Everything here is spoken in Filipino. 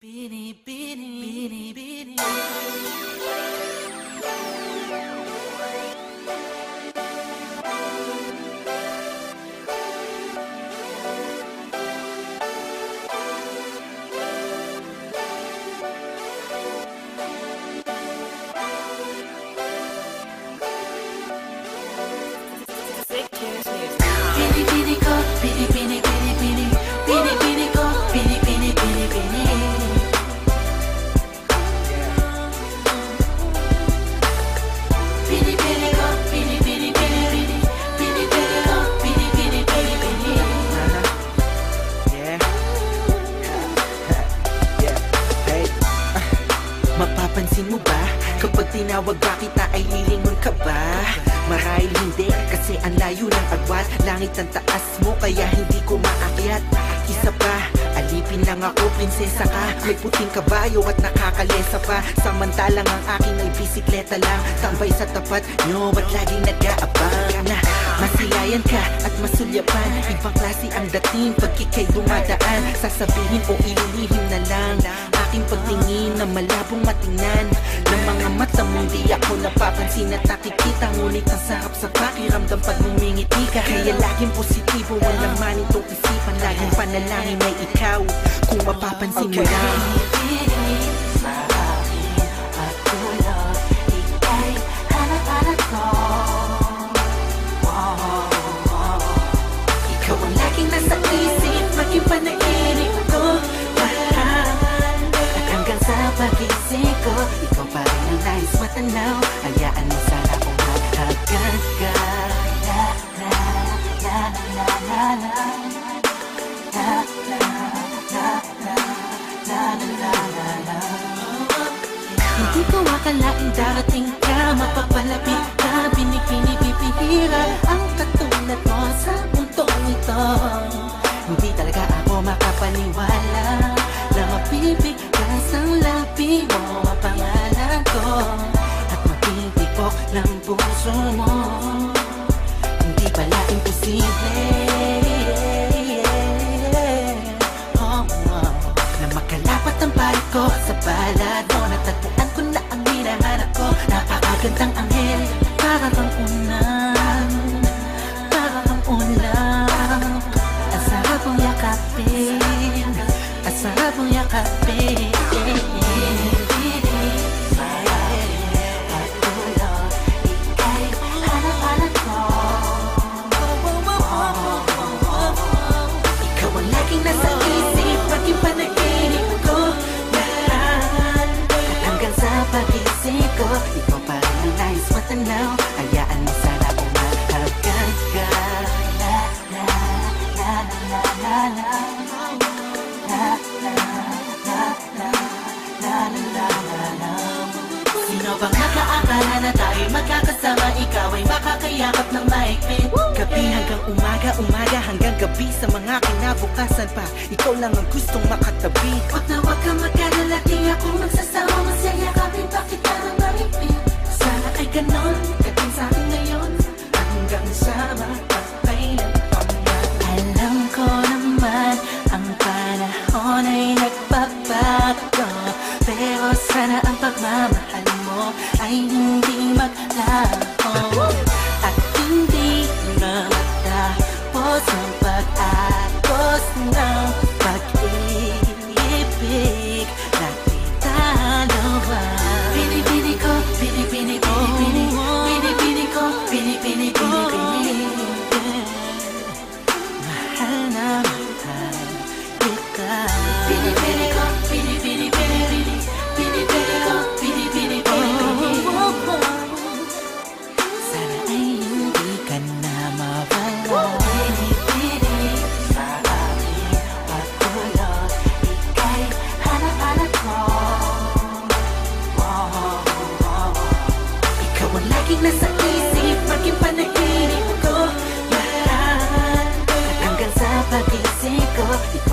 Binibini, binibini. Binibini ko, binibini, binibini. Binibini ko, binibini, binibini. Binibini ko, binibini, binibini. Binibini ko, binibini, binibini. Yeah. Yeah. Hey. Mapapansin mo ba? Kapag tinawag ba kita ay lilingon ka ba? Marahil hindi, kasi ang layo ng agwat. Langit ang taas mo, kaya hindi ko maakyat. Isa pa, alipin lang ako, prinsesa ka. May puting kabayo at nakakalesa pa. Samantalang ang aking ay bisikleta lang. Tambay sa tapat nyo at laging nag-aabang na masilayan ka at masulyapan. Ibang klase ang dating pag ika'y dumadaan. Sasabihin o ililihim na lang aking pagtingin na malabong matingnan ng mga mata mong di ako napapansin at nakikita. Ngunit ang sarap sa pakiramdam pag ngumingiti ka. Kaya laging positibo, walang manin tong isipan. Laging panalangin ay ikaw, kung mapapansin mo lang. Binibini sa akin at tulo, ika'y hanap-hanap ko. Ikaw ang laging nasa isip, maging panaginip ko. At hanggang sa pagising ko, ikaw pa rin ang nais matanaw. Hayaan mo sana kung hagkan ka. La la la la la la. La la la la la la la la. Hindi ko akalaing darating ka, mapapalapit ka. Binibini, bibihira ang katulad mo sa mundong ito. Hindi talaga ako makapaniwala na mapipiglas ang labi mo ang pangalan ko at matitipok ng puso mo. Hindi pala imposible na makalapat ang balik ko sa balad mo. Natagpuan ko na ang hinahanap ko. Napakagandang anghel, para kang unang, para kang unang. Ang sarap mong yakapin, ang sarap mong yakapin. At tulo, ika'y hanap-hanap ko. Ikaw ang laging nasa isip, maging panaginip ko. Lahat, at hanggang sa pagising ko, ikaw pa rin ang nais matanaw. Hayaan mo sana kung mahagkan ka. La la la la la la. La la la la la la la la. Sino bang nakaakala na tayo'y magkakasama? Ikaw ay makakayakap ng mahigpit. Gabi hanggang umaga, umaga hanggang gabi. Sa mga kinabukasan pa, ikaw lang ang gustong makatabi. Huwag na huwag kang magkalala, di ako magsasawa. Masaya kapit pa kita ng mahigpit. Sana ay ganon, kating sa akin ngayon. At hanggang sa magpapailan pa man. Alam ko naman, ang panahon ay nagbabago. Pero sana ang pagmamahal mo ay hindi maglaho. At hindi na matapos ang pag-agos ng pag-ibig natin dalawa. Binibini ko, binibini, binibini. Binibini ko, binibini, binibini. Mahal na mahal kita. Binibini ko, binibini, binibini. Binibini ko, binibini, binibini. Sana ay hindi ka na mawala. Binibini sa akin patulo, ika'y hanap-hanap ko. Ikaw ang laging nasa isip, maging panaginip ko. Lahat, at hanggang sa pagising ko, ikaw